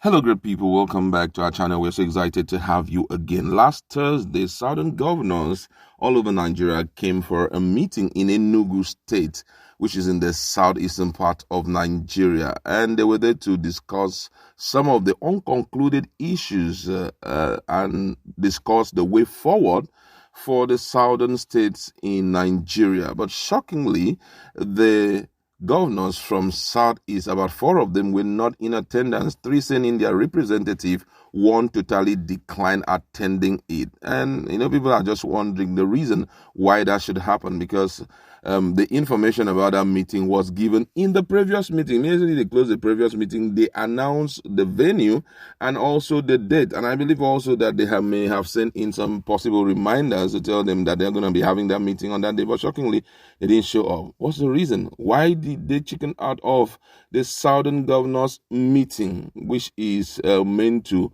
Hello, great people. Welcome back to our channel. We're so excited to have you again. Last Thursday, southern governors all over Nigeria came for a meeting in Enugu State, which is in the southeastern part of Nigeria. And they were there to discuss some of the unconcluded issues and discuss the way forward for the southern states in Nigeria. But shockingly, the governors from Southeast, about 4 of them were not in attendance, 3 sending their representative, 1 totally declined attending it. And, people are just wondering the reason why that should happen, because the information about that meeting was given in the previous meeting. Immediately they closed the previous meeting, they announced the venue and also the date. And I believe also that they may have sent in some possible reminders to tell them that they're going to be having that meeting on that day. But shockingly, they didn't show up. What's the reason? Why did they chicken out of the Southern Governors meeting, which is meant to,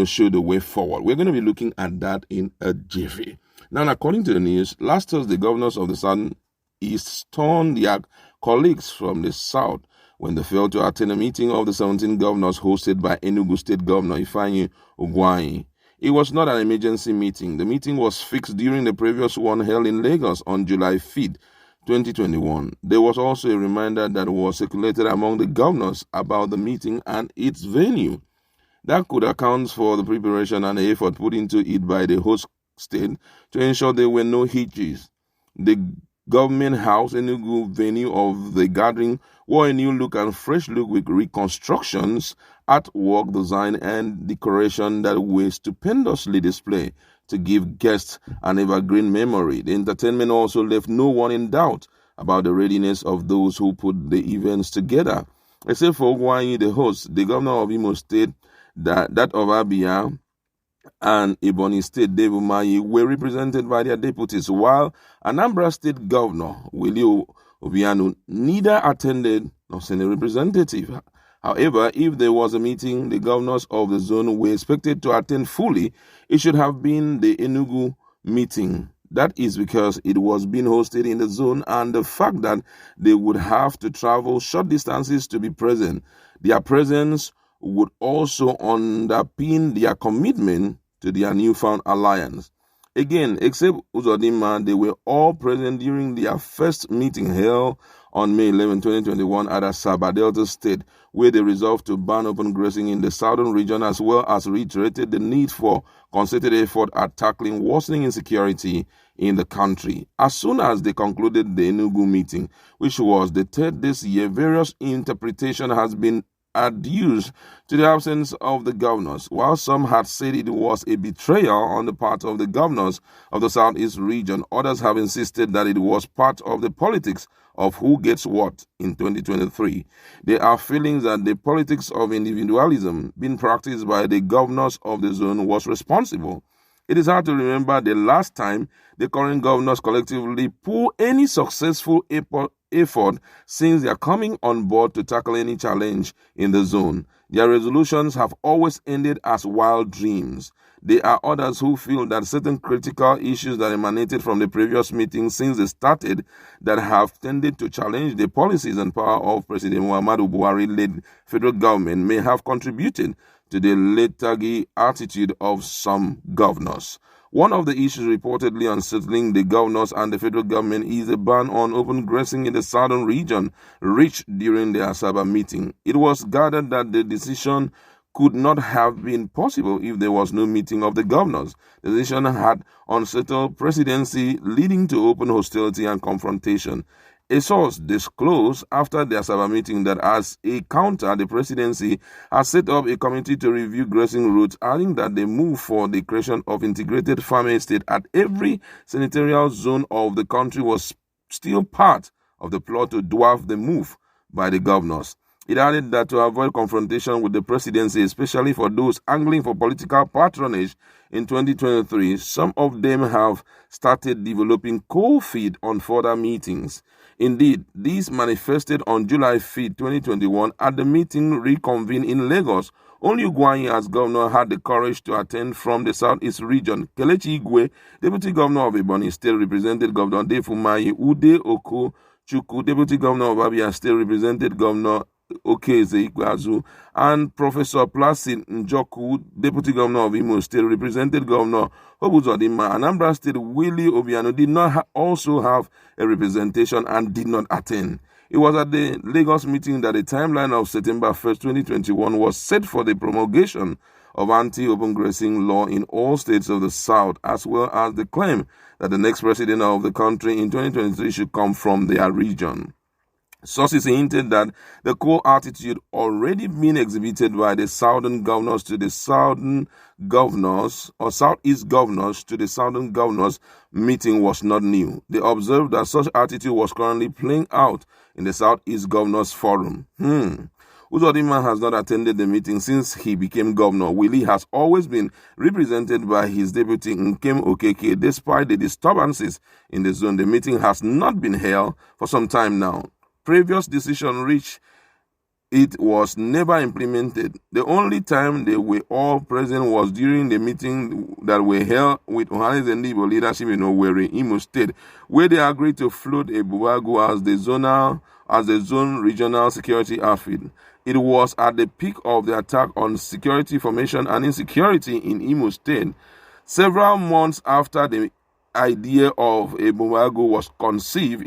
show the way forward? We're going to be looking at that in a jiffy. Now, according to the news, last Thursday, governors of the Southern East stunned their colleagues from the South when they failed to attend a meeting of the 17 governors hosted by Enugu State Governor Ifeanyi Ugwuanyi. It was not an emergency meeting. The meeting was fixed during the previous one held in Lagos on July 5th, 2021. There was also a reminder that was circulated among the governors about the meeting and its venue. That could account for the preparation and the effort put into it by the host state to ensure there were no hitches. The Government House Enugu venue of the gathering wore a new look and fresh look with reconstructions, artwork, design, and decoration that were stupendously displayed to give guests an evergreen memory. The entertainment also left no one in doubt about the readiness of those who put the events together. Except for Ugwuanyi, the host, the governor of Imo State, that of Abia, and Ebonyi State, Dave Umahi, were represented by their deputies, while Anambra State Governor, Willie Obiano, neither attended nor sent a representative. However, if there was a meeting the governors of the zone were expected to attend fully, it should have been the Enugu meeting. That is because it was being hosted in the zone, and the fact that they would have to travel short distances to be present. Their presence would also underpin their commitment to their newfound alliance. Again, except Uzodinma, they were all present during their first meeting held on May 11, 2021 at Asaba, Delta State, where they resolved to ban open grazing in the southern region, as well as reiterated the need for concerted effort at tackling worsening insecurity in the country. As soon as they concluded the Enugu meeting, which was the 3rd this year, various interpretation has been adduced to the absence of the governors. While some had said it was a betrayal on the part of the governors of the Southeast region, others have insisted that it was part of the politics of who gets what in 2023. There are feelings that the politics of individualism being practiced by the governors of the zone was responsible. It is hard to remember the last time the current governors collectively pulled any successful effort since their coming on board to tackle any challenge in the zone. Their resolutions have always ended as wild dreams. There are others who feel that certain critical issues that emanated from the previous meeting since they started that have tended to challenge the policies and power of President Muhammadu Buhari-led federal government may have contributed to the lethargy attitude of some governors. One of the issues reportedly unsettling the governors and the federal government is a ban on open grazing in the southern region reached during the Asaba meeting. It was gathered that the decision could not have been possible if there was no meeting of the governors. The decision had unsettled Presidency, leading to open hostility and confrontation. A source disclosed after the Asaba meeting that as a counter, the Presidency has set up a committee to review grazing routes, adding that the move for the creation of integrated farm estate at every senatorial zone of the country was still part of the plot to dwarf the move by the governors. It added that to avoid confrontation with the Presidency, especially for those angling for political patronage in 2023, some of them have started developing cold feet on further meetings. Indeed, this manifested on July 5, 2021 at the meeting reconvened in Lagos. Only Ugwuanyi as governor had the courage to attend from the southeast region. Kelechi Igwe, deputy governor of Ebonyi State, represented Governor Dave Umahi. Ude Oko Chukwu, deputy governor of Abia State, represented Governor Okeze Ikweazu, and Professor Placid Njoku, Deputy Governor of Imo State, represented Governor Obuzodinma. Anambra State Willie Obiano did not also have a representation and did not attend. It was at the Lagos meeting that the timeline of September 1st, 2021 was set for the promulgation of anti-open grazing law in all states of the South, as well as the claim that the next president of the country in 2023 should come from their region. Sources hinted that the core attitude already been exhibited by the southern governors to the southern governors or southeast governors to the southern governors meeting was not new. They observed that such attitude was currently playing out in the southeast governors forum. Uzodinma has not attended the meeting since he became governor. Willie has always been represented by his deputy Nkem Okeke. Despite the disturbances in the zone, the meeting has not been held for some time now. Previous decision reached, it was never implemented. The only time they were all present was during the meeting that were held with Buhari's and Igbo leadership in Owerri, Imo State, where they agreed to float a Buagu as the zone regional security outfit. It was at the peak of the attack on security formation and insecurity in Imo State. Several months after the idea of a Buagu was conceived,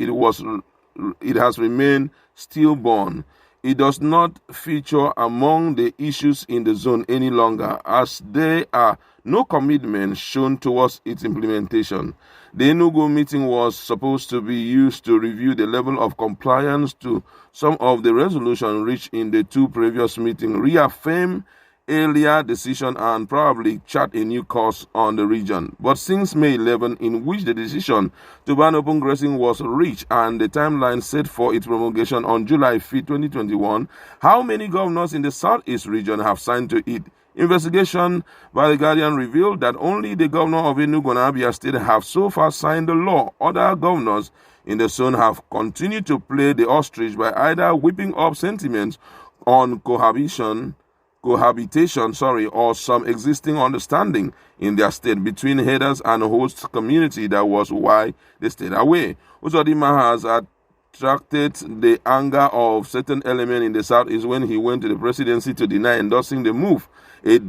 it has remained stillborn. It does not feature among the issues in the zone any longer, as there are no commitments shown towards its implementation. The Enugu meeting was supposed to be used to review the level of compliance to some of the resolutions reached in the two previous meetings, reaffirm earlier decision, and probably chart a new course on the region. But since May 11, in which the decision to ban open grazing was reached and the timeline set for its promulgation on July 5, 2021, how many governors in the Southeast region have signed to it? Investigation by The Guardian revealed that only the governor of Enugu and Abia State have so far signed the law. Other governors in the zone have continued to play the ostrich by either whipping up sentiments on cohabitation, or some existing understanding in their state between headers and host community. That was why they stayed away. Uzodinma has attracted the anger of certain elements in the South is when he went to the presidency to deny endorsing the move a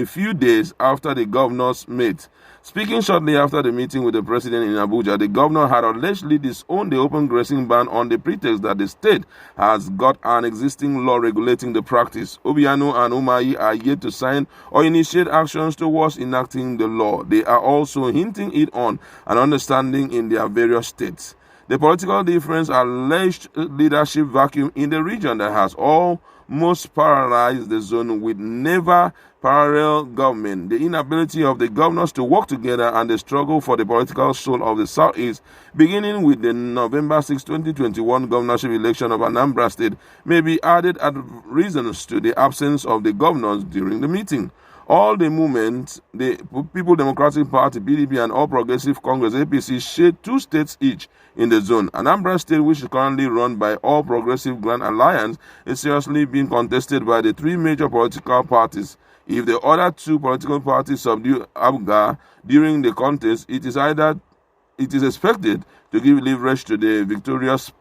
few days after the governors met. Speaking shortly after the meeting with the president in Abuja, the governor had allegedly disowned the open grazing ban on the pretext that the state has got an existing law regulating the practice. Obiano and Umahi are yet to sign or initiate actions towards enacting the law. They are also hinting it on an understanding in their various states. The political difference, alleged leadership vacuum in the region that has almost paralyzed the zone with never parallel government, the inability of the governors to work together, and the struggle for the political soul of the Southeast, beginning with the November 6, 2021 governorship election of Anambra State, may be added as reasons to the absence of the governors during the meeting. All the movements, the People Democratic Party, PDP, and All Progressive Congress, APC, share 2 states each in the zone. Anambra State, which is currently run by All Progressive Grand Alliance, is seriously being contested by the 3 major political parties. If the other 2 political parties subdue ABGA during the contest, it is expected to give leverage to the victorious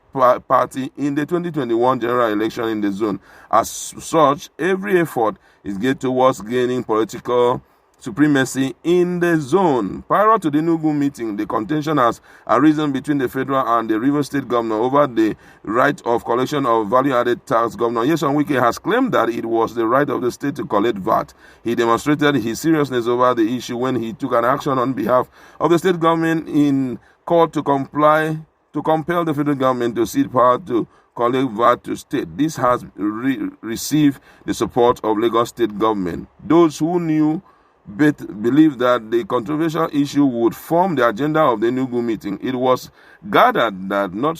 party in the 2021 general election in the zone. As such, every effort is geared towards gaining political supremacy in the zone. Prior to the Enugu meeting, the contention has arisen between the federal and the River State governor over the right of collection of value-added tax. Governor Nyesom Wike has claimed that it was the right of the state to collect VAT. He demonstrated his seriousness over the issue when he took an action on behalf of the state government in court to compel the federal government to cede power to collect VAT to state. This has received the support of Lagos state government. Those who knew believe that the controversial issue would form the agenda of the Enugu meeting. It was gathered that not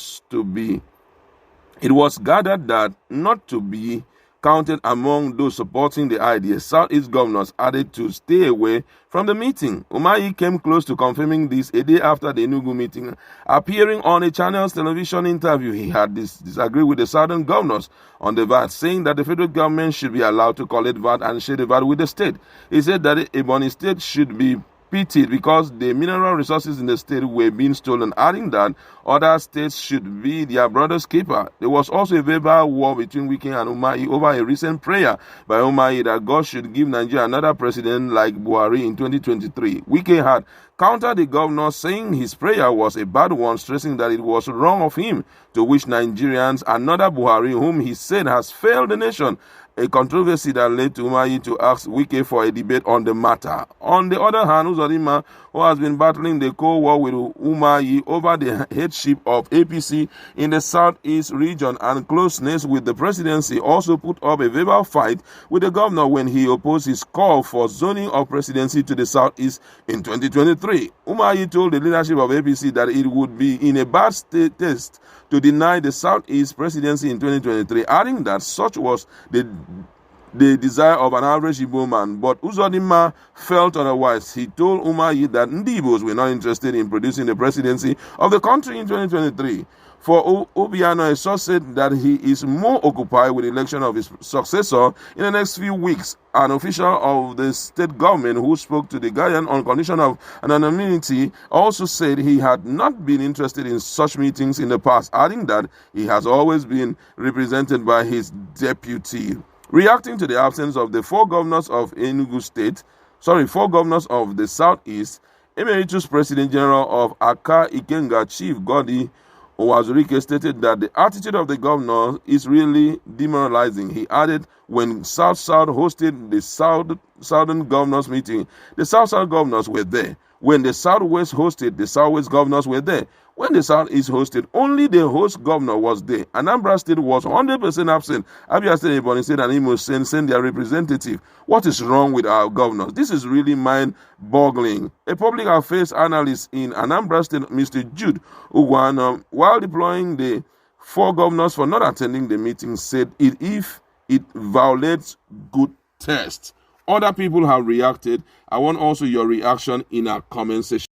to be counted among those supporting the idea. Southeast governors added to stay away from the meeting. Umahi came close to confirming this a day after the Enugu meeting. Appearing on a channel's television interview, he had disagreed with the southern governors on the VAT, saying that the federal government should be allowed to collect VAT and share the VAT with the state. He said that Ebonyi State should be pitied because the mineral resources in the state were being stolen, adding that other states should be their brother's keeper. There was also a verbal war between Wike and Umahi over a recent prayer by Umahi that God should give Nigeria another president like Buhari in 2023. Wike had countered the governor, saying his prayer was a bad one, stressing that it was wrong of him to wish Nigerians another Buhari, whom he said has failed the nation. A controversy that led to Umahi to ask Wike for a debate on the matter. On the other hand, Uzodinma, who has been battling the Cold War with Umahi over the headship of APC in the Southeast region and closeness with the presidency, also put up a verbal fight with the governor when he opposed his call for zoning of presidency to the Southeast in 2023. Umahi told the leadership of APC that it would be in a bad taste to deny the Southeast presidency in 2023, adding that such was the desire of an average Igbo man. But Uzodinma felt otherwise. He told Umahi that Ndi Igbos were not interested in producing the presidency of the country in 2023. For Obiano, a source said that he is more occupied with the election of his successor in the next few weeks. An official of the state government who spoke to the Guardian on condition of anonymity also said he had not been interested in such meetings in the past, adding that he has always been represented by his deputy. Reacting to the absence of the four governors of the Southeast, Emeritus President General of Aka Ikenga Chief Godi Owazurike stated that the attitude of the governor is really demoralizing. He added, when South-South hosted the Southern governors meeting, the South-South governors were there. When the Southwest hosted, the Southwest governors were there. When the Southeast hosted, only the host governor was there. Anambra State was 100% absent. Abia State, Ebonyi State, and Imo State sent their representative. What is wrong with our governors? This is really mind-boggling. A public affairs analyst in Anambra State, Mr. Jude Ugwana, while deploying the four governors for not attending the meeting, said if it violates good taste. Other people have reacted. I want also your reaction in our comment section.